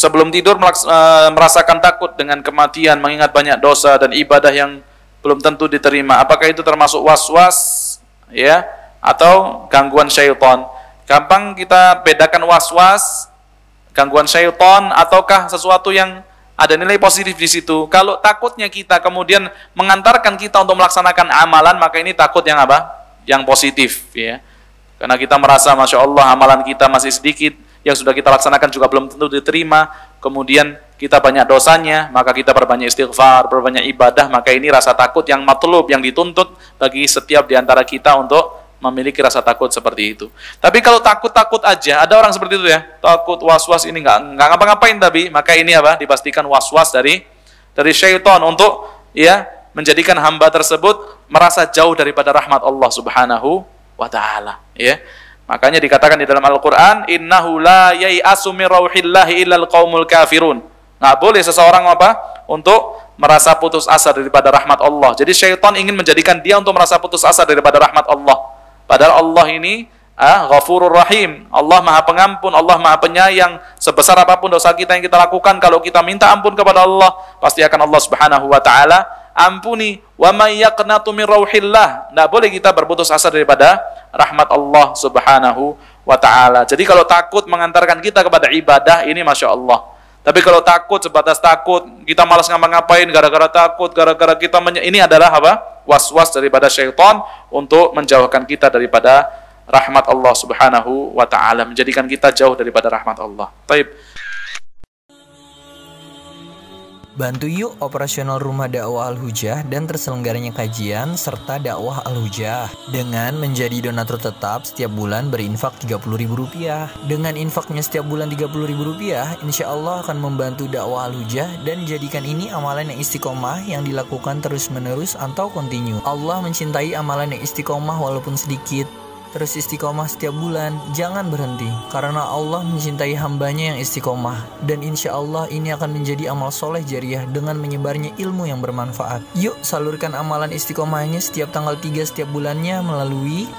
sebelum tidur merasakan takut dengan kematian, mengingat banyak dosa dan ibadah yang belum tentu diterima. Apakah itu termasuk was-was, ya, atau gangguan syaitan? Gampang kita bedakan was-was, gangguan syaitan, ataukah sesuatu yang ada nilai positif di situ. Kalau takutnya kita kemudian mengantarkan kita untuk melaksanakan amalan, maka ini takut yang apa? Yang positif, ya. Karena kita merasa, Masya Allah, amalan kita masih sedikit, yang sudah kita laksanakan juga belum tentu diterima, kemudian kita banyak dosanya, maka kita perbanyak istighfar, perbanyak ibadah, maka ini rasa takut yang matlub, yang dituntut bagi setiap di antara kita untuk memiliki rasa takut seperti itu. Tapi kalau takut-takut aja, ada orang seperti itu ya, takut was-was ini nggak ngapa-ngapain, tapi maka ini apa? Dipastikan was-was dari syaitan untuk ya menjadikan hamba tersebut merasa jauh daripada rahmat Allah Subhanahu wa taala, ya. Makanya dikatakan di dalam Al-Qur'an, innahu la yai'asu min rauhillahi illal qaumul kafirun. Nggak boleh seseorang apa? Untuk merasa putus asa daripada rahmat Allah. Jadi syaitan ingin menjadikan dia untuk merasa putus asa daripada rahmat Allah. Padahal Allah ini Ghafurur Rahim. Allah Maha Pengampun, Allah Maha Penyayang. Sebesar apapun dosa kita yang kita lakukan, kalau kita minta ampun kepada Allah, pasti akan Allah Subhanahu wa taala ampuni. Wa may yaqnatu min rauhillah. Enggak boleh kita berputus asa daripada rahmat Allah Subhanahu wa taala. Jadi kalau takut mengantarkan kita kepada ibadah, ini Masya Allah. Tapi kalau takut sebatas takut, kita malas ngapa-ngapain gara-gara takut, gara-gara kita ini adalah apa? Was-was daripada syaitan untuk menjauhkan kita daripada rahmat Allah Subhanahu wa taala, menjadikan kita jauh daripada rahmat Allah. Baik. Bantu yuk operasional Rumah Dakwah Al-Hujah dan terselenggaranya kajian serta dakwah Al-Hujah dengan menjadi donatur tetap setiap bulan berinfak Rp30.000. Dengan infaknya setiap bulan Rp30.000, insya Allah akan membantu dakwah Al-Hujah dan jadikan ini amalan yang istiqomah yang dilakukan terus-menerus atau kontinu. Allah mencintai amalan yang istiqomah walaupun sedikit. Terus istiqomah setiap bulan, jangan berhenti, karena Allah mencintai hambanya yang istiqomah. Dan insya Allah ini akan menjadi amal soleh jariah dengan menyebarnya ilmu yang bermanfaat. Yuk salurkan amalan istiqomahnya setiap tanggal 3 setiap bulannya melalui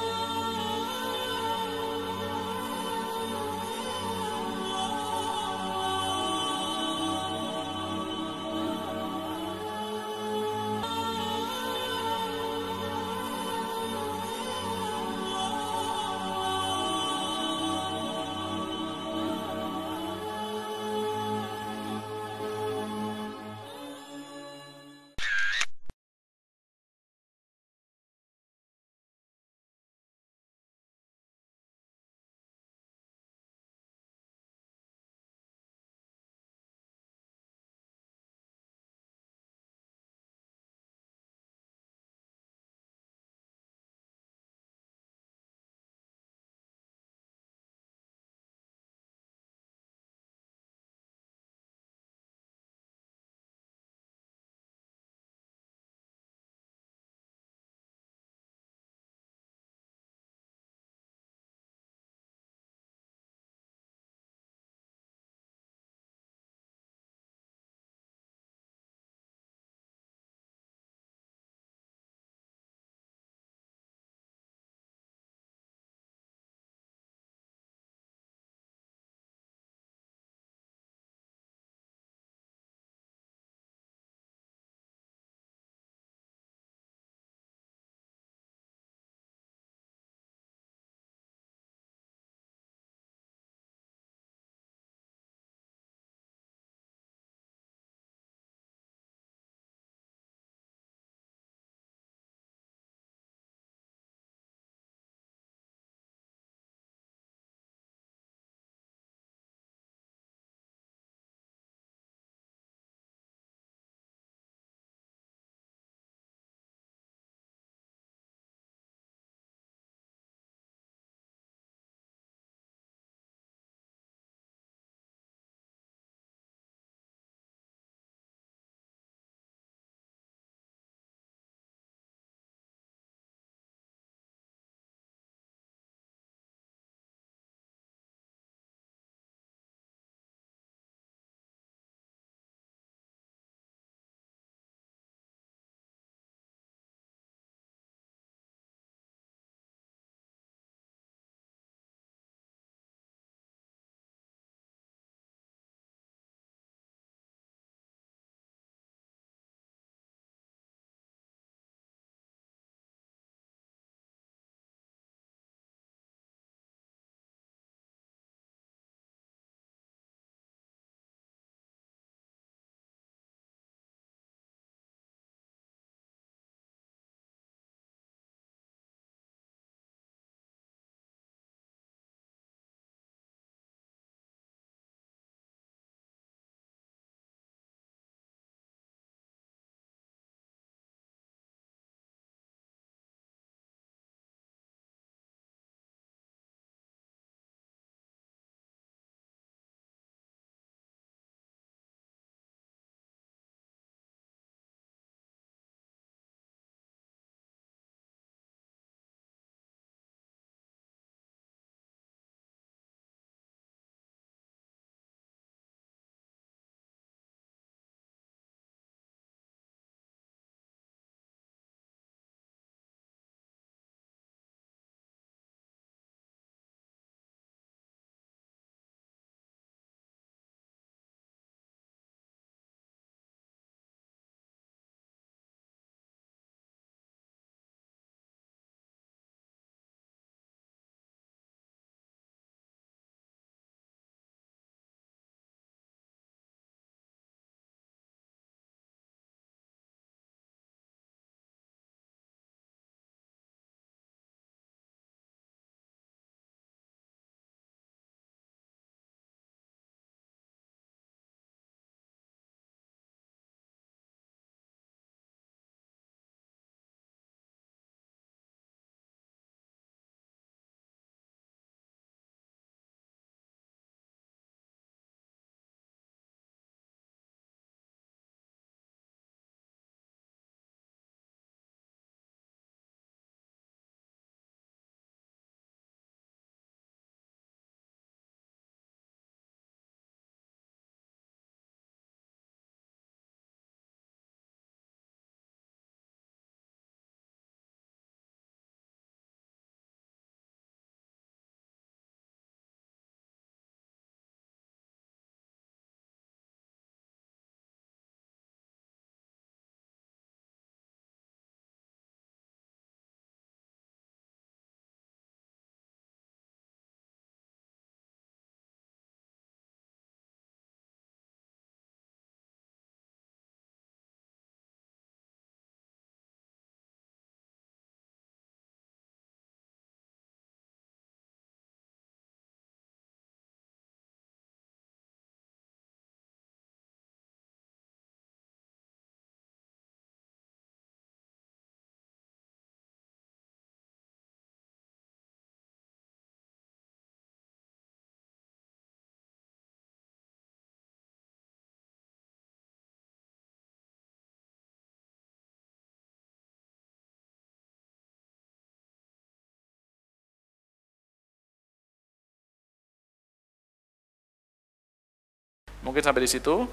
Mungkin sampai di situ.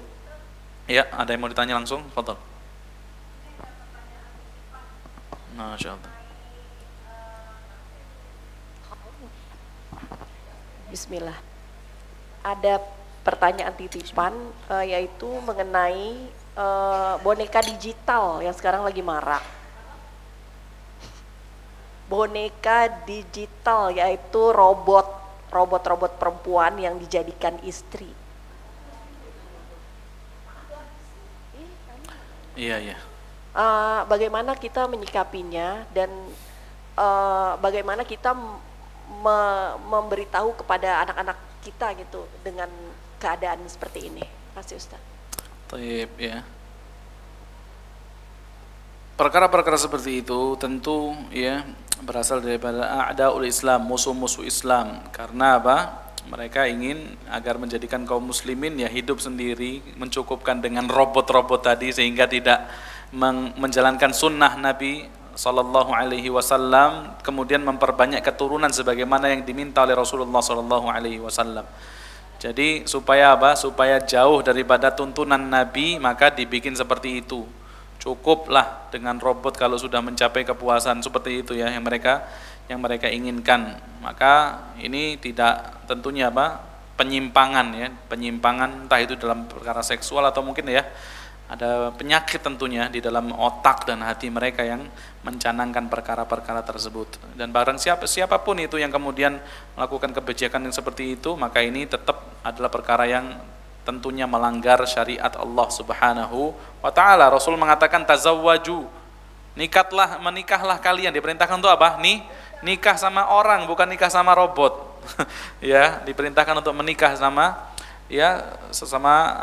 Ya, ada yang mau ditanya langsung? Fadhal. Masya Allah. Bismillah. Ada pertanyaan titipan yaitu mengenai boneka digital yang sekarang lagi marak. Boneka digital yaitu robot perempuan yang dijadikan istri. Iya. Bagaimana kita menyikapinya dan bagaimana kita memberitahu kepada anak-anak kita gitu dengan keadaan seperti ini. Terima kasih Ustaz. Baik, ya. Perkara-perkara seperti itu tentu ya berasal daripada a'daul Islam, musuh-musuh Islam. Karena apa? Mereka ingin agar menjadikan kaum muslimin ya hidup sendiri, mencukupkan dengan robot-robot tadi sehingga tidak menjalankan sunnah Nabi Sallallahu Alaihi Wasallam, kemudian memperbanyak keturunan sebagaimana yang diminta oleh Rasulullah Sallallahu Alaihi Wasallam. Jadi supaya apa? Supaya jauh daripada tuntunan Nabi, maka dibikin seperti itu. Cukuplah dengan robot kalau sudah mencapai kepuasan seperti itu ya yang mereka inginkan. Maka ini tidak tentunya apa? Penyimpangan ya, penyimpangan entah itu dalam perkara seksual atau mungkin ya ada penyakit tentunya di dalam otak dan hati mereka yang mencanangkan perkara-perkara tersebut. Dan barang siapapun itu yang kemudian melakukan kebijakan yang seperti itu, maka ini tetap adalah perkara yang tentunya melanggar syariat Allah Subhanahu wa taala. Rasul mengatakan tazawwaju, menikahlah kalian. Diperintahkan untuk apa? Nikah sama orang, bukan nikah sama robot. Ya, diperintahkan untuk menikah sama ya sesama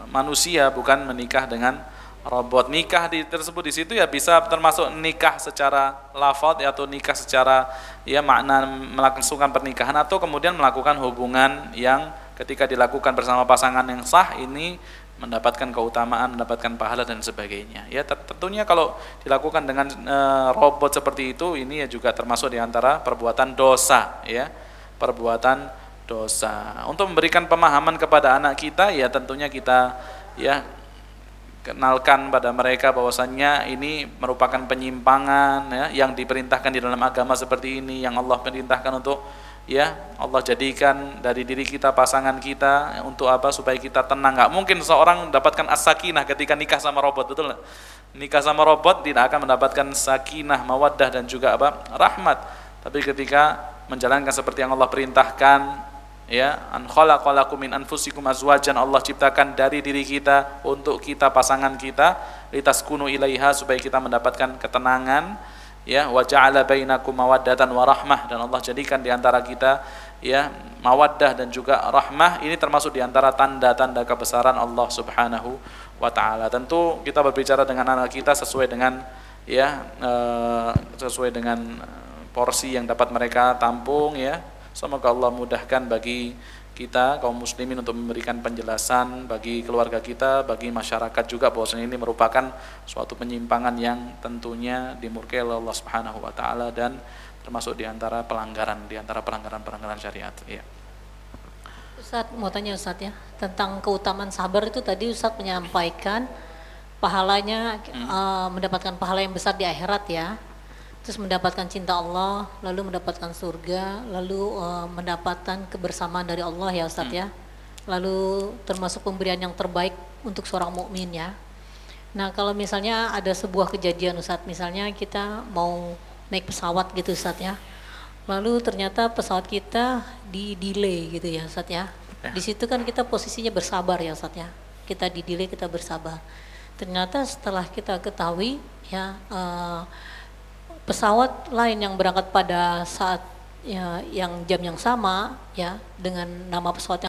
manusia, bukan menikah dengan robot. Nikah tersebut di situ ya bisa termasuk nikah secara lafaz atau nikah secara ya makna melangsungkan pernikahan, atau kemudian melakukan hubungan yang ketika dilakukan bersama pasangan yang sah ini mendapatkan keutamaan, mendapatkan pahala dan sebagainya. Ya tentunya kalau dilakukan dengan robot seperti itu, ini ya juga termasuk diantara perbuatan dosa ya, perbuatan dosa. Untuk memberikan pemahaman kepada anak kita ya tentunya kita ya kenalkan pada mereka bahwasannya ini merupakan penyimpangan ya, yang diperintahkan di dalam agama seperti ini, yang Allah perintahkan untuk ya Allah jadikan dari diri kita pasangan kita untuk apa? Supaya kita tenang. Nggak mungkin seorang mendapatkan as-sakinah ketika nikah sama robot, betul nggak? Nikah sama robot tidak akan mendapatkan sakinah, mawaddah dan juga apa? Rahmat. Tapi ketika menjalankan seperti yang Allah perintahkan ya, an khalaqalakum min anfusikum azwajan, Allah ciptakan dari diri kita untuk kita pasangan kita, litaskunu ilaiha, supaya kita mendapatkan ketenangan ya, wa ja'ala bainakum mawaddatan wa rahmah, dan Allah jadikan di antara kita ya mawaddah dan juga rahmah. Ini termasuk di antara tanda-tanda kebesaran Allah Subhanahu wa taala. Tentu kita berbicara dengan anak kita sesuai dengan ya sesuai dengan porsi yang dapat mereka tampung ya. Semoga Allah mudahkan bagi kita kaum muslimin untuk memberikan penjelasan bagi keluarga kita, bagi masyarakat juga, bahwasanya ini merupakan suatu penyimpangan yang tentunya dimurkai oleh Allah Subhanahu wa taala dan termasuk di antara pelanggaran syariat. Ya. Ustaz, mau tanya Ustaz ya, tentang keutamaan sabar itu tadi Ustaz menyampaikan pahalanya mendapatkan pahala yang besar di akhirat ya. Terus mendapatkan cinta Allah, lalu mendapatkan surga, lalu mendapatkan kebersamaan dari Allah ya Ustaz ya. Lalu termasuk pemberian yang terbaik untuk seorang mukmin ya. Nah kalau misalnya ada sebuah kejadian Ustaz, misalnya kita mau naik pesawat gitu Ustaz ya. Lalu ternyata pesawat kita di-delay gitu ya Ustaz ya. Di situ kan kita posisinya bersabar ya Ustaz ya. Kita di-delay, kita bersabar. Ternyata setelah kita ketahui ya pesawat lain yang berangkat pada saat ya, yang jam yang sama ya dengan nama pesawat